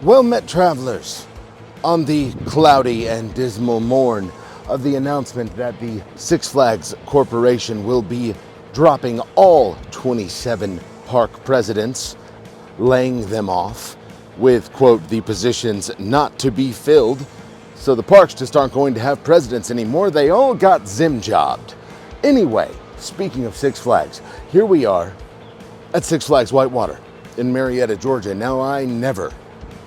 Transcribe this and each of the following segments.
Well met, travelers. On the cloudy and dismal morn of the announcement that the Six Flags Corporation will be dropping all 27 park presidents, laying them off with, quote, the positions not to be filled, so the parks just aren't going to have presidents anymore. They all got Zim jobbed. Anyway, speaking of Six Flags, here we are at Six Flags Whitewater in Marietta, Georgia. Now, I never,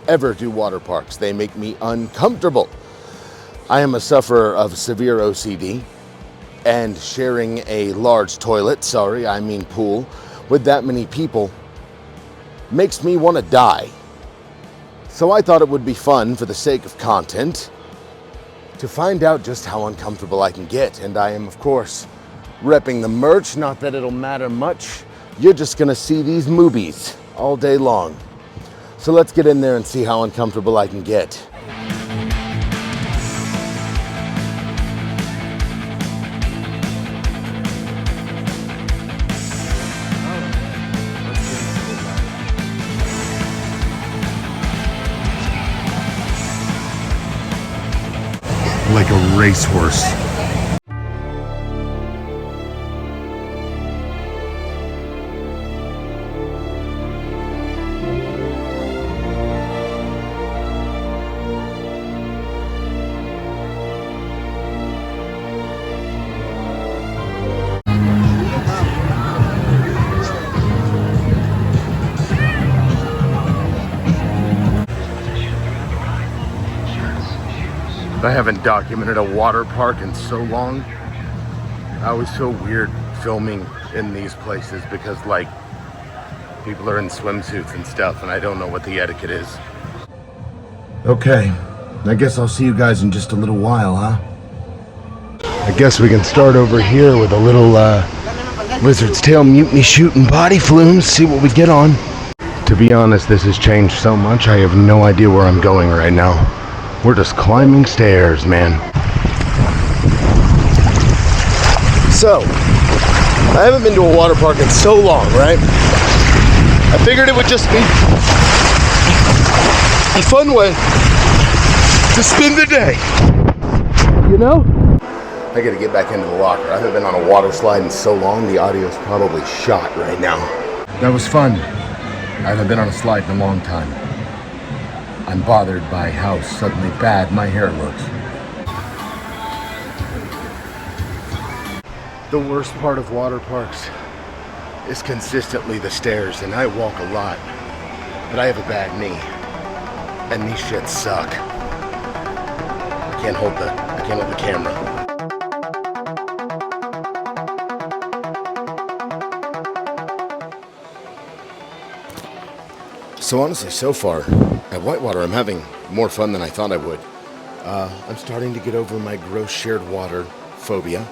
ever do water parks. They make me uncomfortable. I am a sufferer of severe OCD, and sharing a large toilet, pool, with that many people makes me want to die. So I thought it would be fun, for the sake of content, to find out just how uncomfortable I can get. And I am, of course, repping the merch. Not that it'll matter much. You're just gonna see these movies all day long. So let's get in there and see how uncomfortable I can get. Like a racehorse. I haven't documented a water park in so long. I always feel weird filming in these places because, like, people are in swimsuits and stuff and I don't know what the etiquette is. Okay, I guess I'll see you guys in just a little while, huh? I guess we can start over here with a little lizard's tail mutiny shooting body flumes, see what we get on. To be honest, this has changed so much, I have no idea where I'm going right now. We're just climbing stairs, man. So, I haven't been to a water park in so long, right? I figured it would just be a fun way to spend the day. You know? I gotta get back into the locker. I haven't been on a water slide in so long, the audio's probably shot right now. That was fun. I haven't been on a slide in a long time. I'm bothered by how suddenly bad my hair looks. The worst part of water parks is consistently the stairs, and I walk a lot, but I have a bad knee, and these shits suck. I can't hold the camera. So honestly, so far, at Whitewater, I'm having more fun than I thought I would. I'm starting to get over my gross shared water phobia.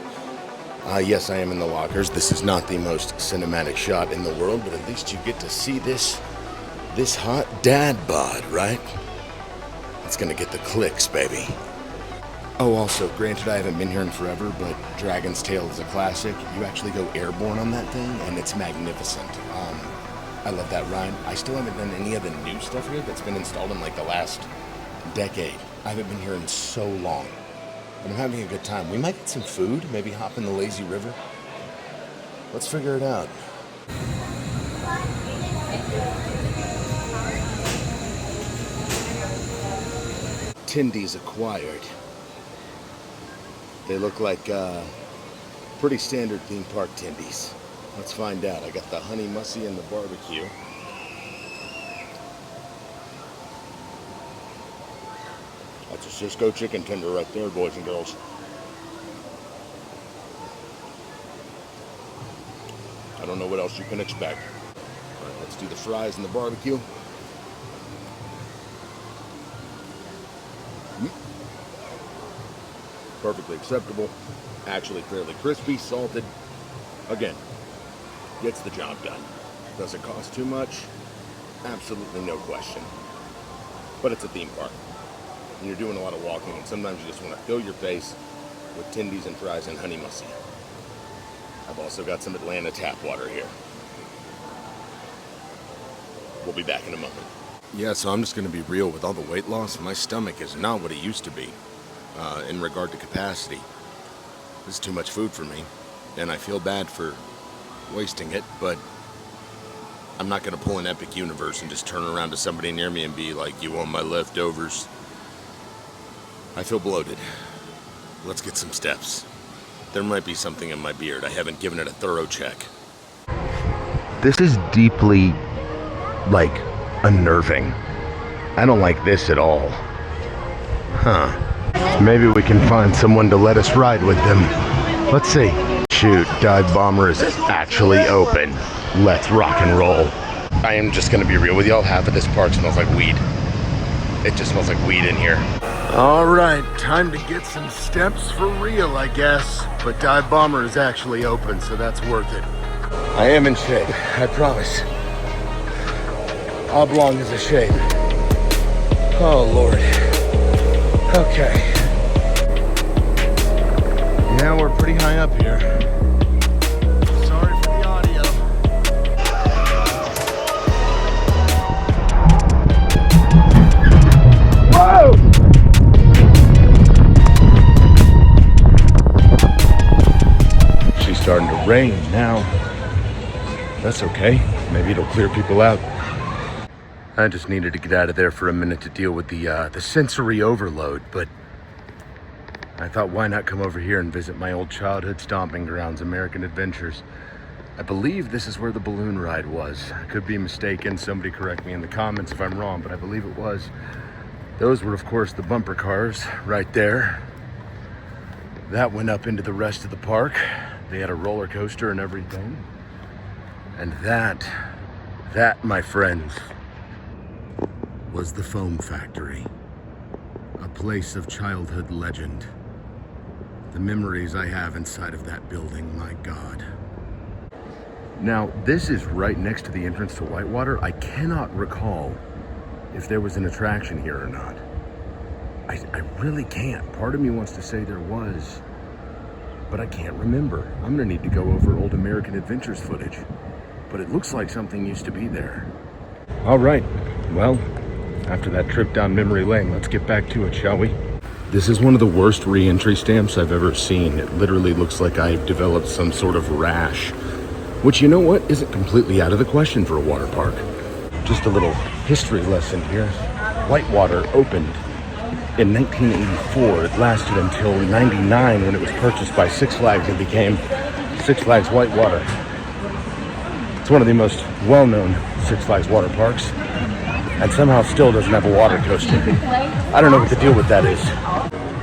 Yes, I am in the lockers. This is not the most cinematic shot in the world, but at least you get to see this hot dad bod, right? It's gonna get the clicks, baby. Oh, also, granted, I haven't been here in forever, but Dragon's Tail is a classic. You actually go airborne on that thing, and it's magnificent. I love that ride. I still haven't done any of the new stuff here that's been installed in like the last decade. I haven't been here in so long, but I'm having a good time. We might get some food, maybe hop in the lazy river. Let's figure it out. Tindies acquired. They look like pretty standard theme park Tindies. Let's find out. I got the honey mussy and the barbecue. That's a Cisco chicken tender right there, boys and girls. I don't know what else you can expect. All right, let's do the fries and the barbecue. Perfectly acceptable. Actually fairly crispy, salted. Again, gets the job done. Does it cost too much? Absolutely no question. But it's a theme park. And you're doing a lot of walking, and sometimes you just want to fill your face with Tindies and fries and honey mussy. I've also got some Atlanta tap water here. We'll be back in a moment. Yeah, so I'm just going to be real. With all the weight loss, my stomach is not what it used to be in regard to capacity. This is too much food for me, and I feel bad for wasting it, but I'm not going to pull an Epic Universe and just turn around to somebody near me and be like, you want my leftovers? I feel bloated. Let's get some steps. There might be something in my beard. I haven't given it a thorough check. This is deeply, unnerving. I don't like this at all. Maybe we can find someone to let us ride with them. Let's see. Shoot, Dive Bomber is actually open. Let's rock and roll. I am just gonna be real with y'all. Half of this park smells like weed. It just smells like weed in here. All right, time to get some steps for real, I guess. But Dive Bomber is actually open, so that's worth it. I am in shape, I promise. Oblong is a shape. Oh, Lord. Okay. Yeah, we're pretty high up here. Sorry for the audio. Whoa! She's starting to rain now. That's okay. Maybe it'll clear people out. I just needed to get out of there for a minute to deal with the sensory overload, but I thought, why not come over here and visit my old childhood stomping grounds, American Adventures. I believe this is where the balloon ride was. I could be mistaken. Somebody correct me in the comments if I'm wrong, but I believe it was. Those were, of course, the bumper cars right there. That went up into the rest of the park. They had a roller coaster and everything. And that, my friends, was the Foam Factory. A place of childhood legend. The memories I have inside of that building, my God. Now, this is right next to the entrance to Whitewater. I cannot recall if there was an attraction here or not. I really can't. Part of me wants to say there was, but I can't remember. I'm gonna need to go over old American Adventures footage. But it looks like something used to be there. All right, well, after that trip down memory lane, let's get back to it, shall we? This is one of the worst re-entry stamps I've ever seen. It literally looks like I've developed some sort of rash, which, you know what, isn't completely out of the question for a water park. Just a little history lesson here. Whitewater opened in 1984. It lasted until 99 when it was purchased by Six Flags and became Six Flags Whitewater. It's one of the most well-known Six Flags water parks, and somehow still doesn't have a water coaster. I don't know what the deal with that is.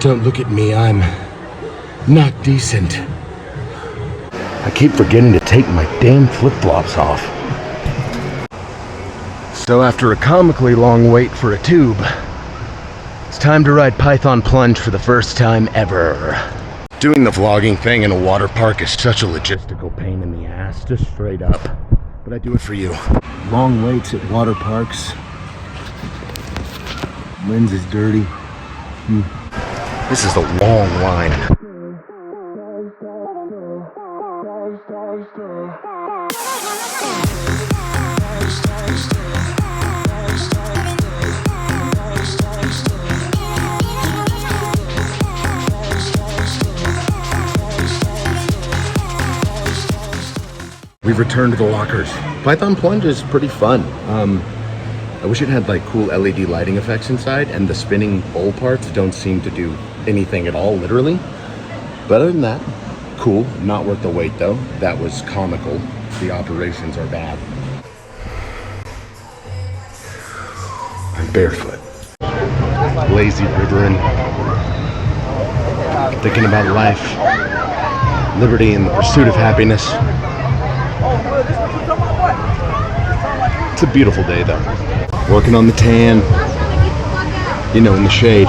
Don't look at me, I'm not decent. I keep forgetting to take my damn flip-flops off. So after a comically long wait for a tube, it's time to ride Python Plunge for the first time ever. Doing the vlogging thing in a water park is such a logistical pain in the ass, just straight up. But I do it for you. Long waits at water parks. Lens is dirty. This is a long line. We've returned to the lockers. Python Plunge is pretty fun. I wish it had like cool LED lighting effects inside, and the spinning bowl parts don't seem to do anything at all, literally. But other than that, cool. Not worth the wait though. That was comical. The operations are bad. I'm barefoot. Lazy rivering. Thinking about life, liberty, and the pursuit of happiness. It's a beautiful day though. Working on the tan, you know, in the shade.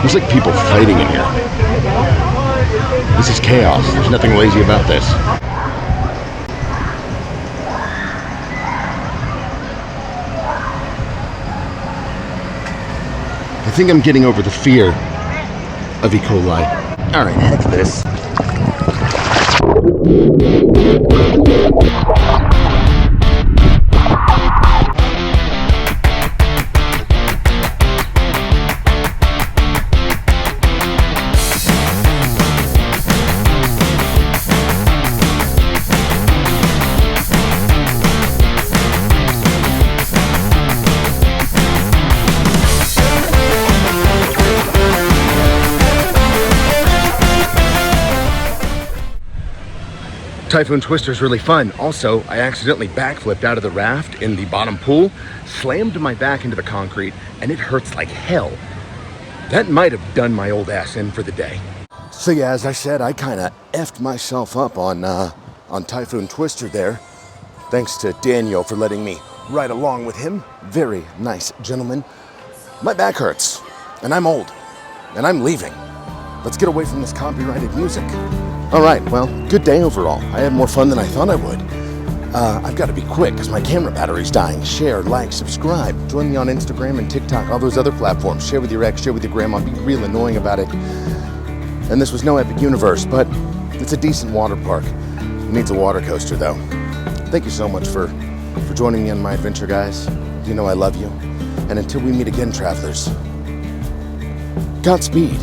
There's like people fighting in here. This is chaos. There's nothing lazy about this. I think I'm getting over the fear of E. coli. All right, heck this. Typhoon Twister is really fun. Also, I accidentally backflipped out of the raft in the bottom pool, slammed my back into the concrete, and it hurts like hell. That might have done my old ass in for the day. So yeah, as I said, I kind of effed myself up on Typhoon Twister there. Thanks to Daniel for letting me ride along with him. Very nice gentleman. My back hurts, and I'm old, and I'm leaving. Let's get away from this copyrighted music. All right, well, good day overall. I had more fun than I thought I would. I've got to be quick because my camera battery's dying. Share, like, subscribe. Join me on Instagram and TikTok, all those other platforms. Share with your ex, share with your grandma. Be real annoying about it. And this was no epic universe, but it's a decent water park. It needs a water coaster, though. Thank you so much for joining me on my adventure, guys. You know I love you. And until we meet again, travelers, Godspeed.